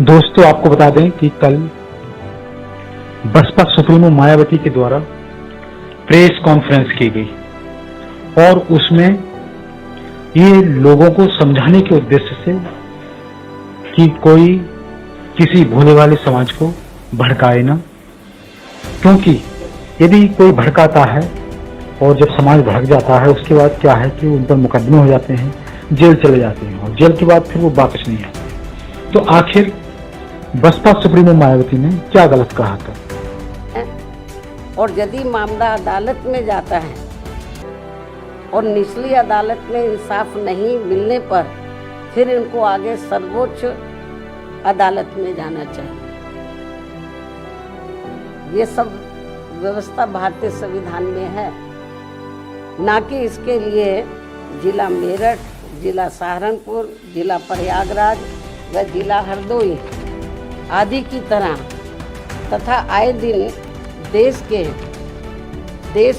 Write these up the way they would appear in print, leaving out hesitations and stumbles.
दोस्तों, आपको बता दें कि कल बसपा सुप्रीमो मायावती के द्वारा प्रेस कॉन्फ्रेंस की गई और उसमें ये लोगों को समझाने के उद्देश्य से कि कोई किसी भोले वाले समाज को भड़काए ना, क्योंकि यदि कोई भड़काता है और जब समाज भड़क जाता है उसके बाद क्या है कि उन पर मुकदमे हो जाते हैं, जेल चले जाते हैं और जेल के बाद फिर वो वापस नहीं आते। तो आखिर बसपा सुप्रीमो मायावती ने क्या गलत कहा था? और यदि मामला अदालत में जाता है और निचली अदालत में इंसाफ नहीं मिलने पर फिर इनको आगे सर्वोच्च अदालत में जाना चाहिए। ये सब व्यवस्था भारतीय संविधान में है, ना कि इसके लिए जिला मेरठ, जिला सहारनपुर, जिला प्रयागराज व जिला हरदोई आदि की तरह तथा आए दिन देश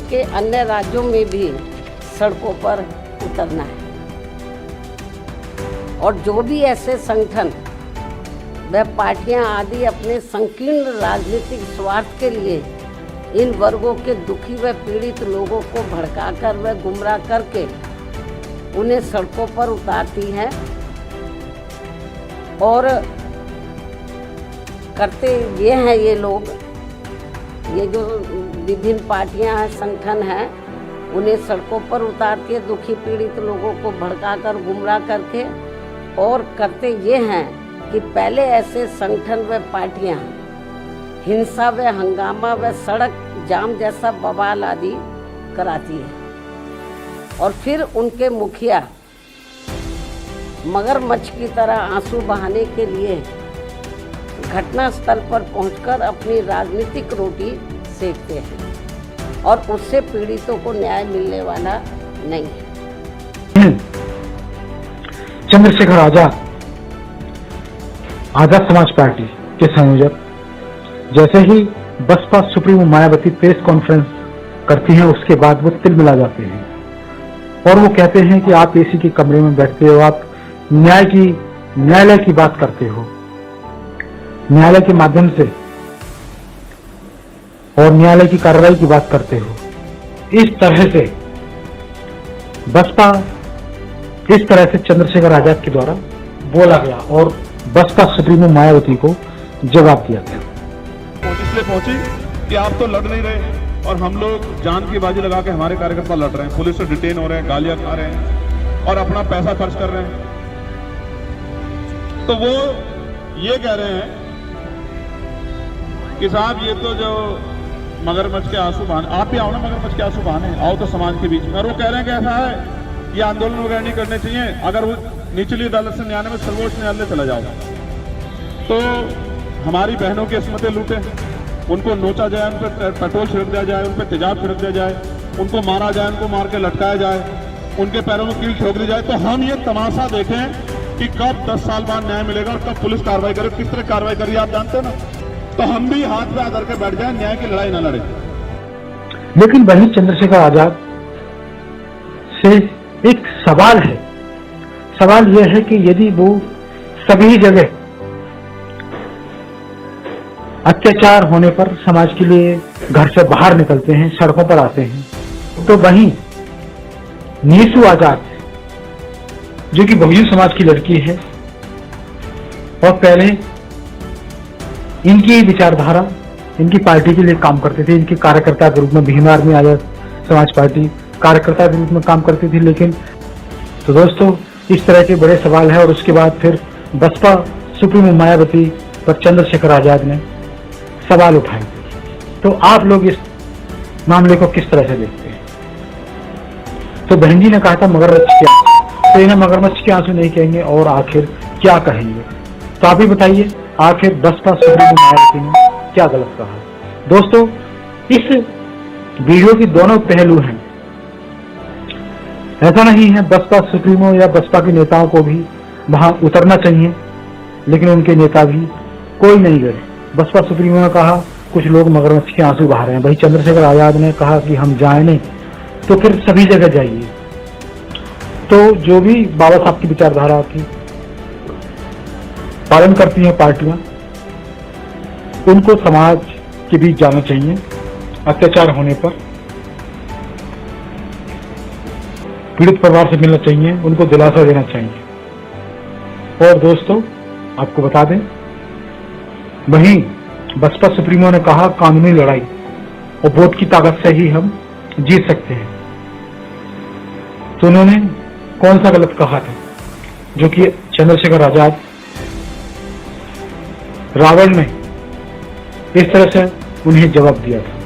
के अन्य राज्यों में भी सड़कों पर उतरना है। और जो भी ऐसे संगठन व पार्टियां आदि अपने संकीर्ण राजनीतिक स्वार्थ के लिए इन वर्गों के दुखी व पीड़ित लोगों को भड़काकर व गुमराह करके उन्हें सड़कों पर उतारती हैं और करते ये हैं, ये लोग, ये जो विभिन्न पार्टियां हैं, संगठन हैं, उन्हें सड़कों पर उतारती है दुखी पीड़ित लोगों को भड़काकर गुमराह करके, और करते ये हैं कि पहले ऐसे संगठन व पार्टियां हिंसा व हंगामा व सड़क जाम जैसा बवाल आदि कराती है और फिर उनके मुखिया मगरमच्छ की तरह आंसू बहाने के लिए घटना स्थल पर पहुंचकर अपनी राजनीतिक रोटी सेकते हैं और उससे पीड़ितों को न्याय मिलने वाला नहीं है। चंद्रशेखर आजाद समाज पार्टी के संयोजक जैसे ही BSP supremo Mayawati press conference करती हैं उसके बाद वो तिलमिला जाते हैं और वो कहते हैं कि आप एसी के कमरे में बैठते हो, आप न्यायालय की बात करते हो, न्यायालय के माध्यम से और न्यायालय की कार्रवाई की बात करते हो। इस तरह से बसपा, इस तरह से चंद्रशेखर आजाद के द्वारा बोला गया और बसपा सुप्रीमो मायावती को जवाब दिया गया। इसलिए पहुंची कि आप तो लड़ नहीं रहे और हम लोग जान की बाजी लगा के हमारे कार्यकर्ता लड़ रहे हैं, पुलिस से डिटेन हो रहे हैं, गालियां खा रहे हैं और अपना पैसा खर्च कर रहे हैं। तो वो ये कह रहे हैं कि साहब ये तो जो मगरमच्छ के आंसू बहाने, आप भी आओ ना मगरमच्छ के आंसू बहाने, आओ तो समाज के बीच में। और वो कह रहे हैं कि ऐसा है ये आंदोलन वगैरह नहीं करने चाहिए, अगर वो निचली अदालत से न्यायालय में सर्वोच्च न्यायालय चला जाओ तो हमारी बहनों की अस्मतें लूटे, उनको नोचा जाए, उन पर पेट्रोल छिड़क दिया जाए, उन पर तेजाब छिड़क दिया जाए, उनको मारा जाए, उनको मार के लटकाया जाए, उनके पैरों में कील ठोक दी जाए, तो हम ये तमाशा देखें कि कब 10 साल बाद न्याय मिलेगा और कब पुलिस कार्रवाई करे, किस तरह कार्रवाई करिए आप जानते हैं ना। तो हम भी हाथ पे आकर के बैठ जाए, न्याय की लड़ाई ना लड़े। लेकिन वही चंद्रशेखर आजाद से एक सवाल है, सवाल यह है कि यदि वो सभी जगह अत्याचार होने पर समाज के लिए घर से बाहर निकलते हैं, सड़कों पर आते हैं, तो वहीं नीसू आजाद जो कि बहुजन समाज की लड़की है और पहले इनकी विचारधारा, इनकी पार्टी के लिए काम करते थे, इनके कार्यकर्ता के रूप में भीम आर्मी आजाद समाज पार्टी कार्यकर्ता के रूप में काम करती थी। लेकिन तो दोस्तों, इस तरह के बड़े सवाल है और उसके बाद फिर बसपा सुप्रीमो मायावती पर चंद्रशेखर आजाद ने सवाल उठाए। तो आप लोग इस मामले को किस तरह से देखते हैं? तो बहन जी ने कहा था मगरमच्छ के आंसू, तो इन्हें मगरमच्छ के आंसू नहीं कहेंगे और आखिर क्या कहेंगे? तो आप ही बताइए, आखिर बसपा सुप्रीमो मायावती ने क्या गलत कहा? दोस्तों, इस वीडियो की दोनों पहलू हैं। ऐसा नहीं है बसपा सुप्रीमो या बसपा के नेताओं को भी वहां उतरना चाहिए, लेकिन उनके नेता भी कोई नहीं गए। बसपा सुप्रीमो ने कहा कुछ लोग मगरमच्छ के आंसू बहा रहे हैं, वही चंद्रशेखर आजाद ने कहा कि हम जाए नहीं, तो फिर सभी जगह जाइए। तो जो भी बाबा साहब की विचारधारा थी पालन करती हैं पार्टियां, उनको समाज के बीच जाना चाहिए। अत्याचार होने पर पीड़ित परिवार से मिलना चाहिए, उनको दिलासा देना चाहिए। और दोस्तों आपको बता दें, वहीं बसपा सुप्रीमो ने कहा कानूनी लड़ाई और वोट की ताकत से ही हम जीत सकते हैं। तो उन्होंने कौन सा गलत कहा था जो कि चंद्रशेखर आजाद रावण ने इस तरह से उन्हें जवाब दिया था।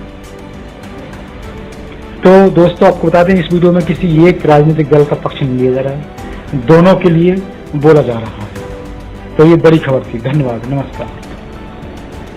तो दोस्तों आपको बता दें, इस वीडियो में किसी एक राजनीतिक दल का पक्ष नहीं लिया जा रहा है, दोनों के लिए बोला जा रहा है। तो ये बड़ी खबर थी। धन्यवाद, नमस्कार।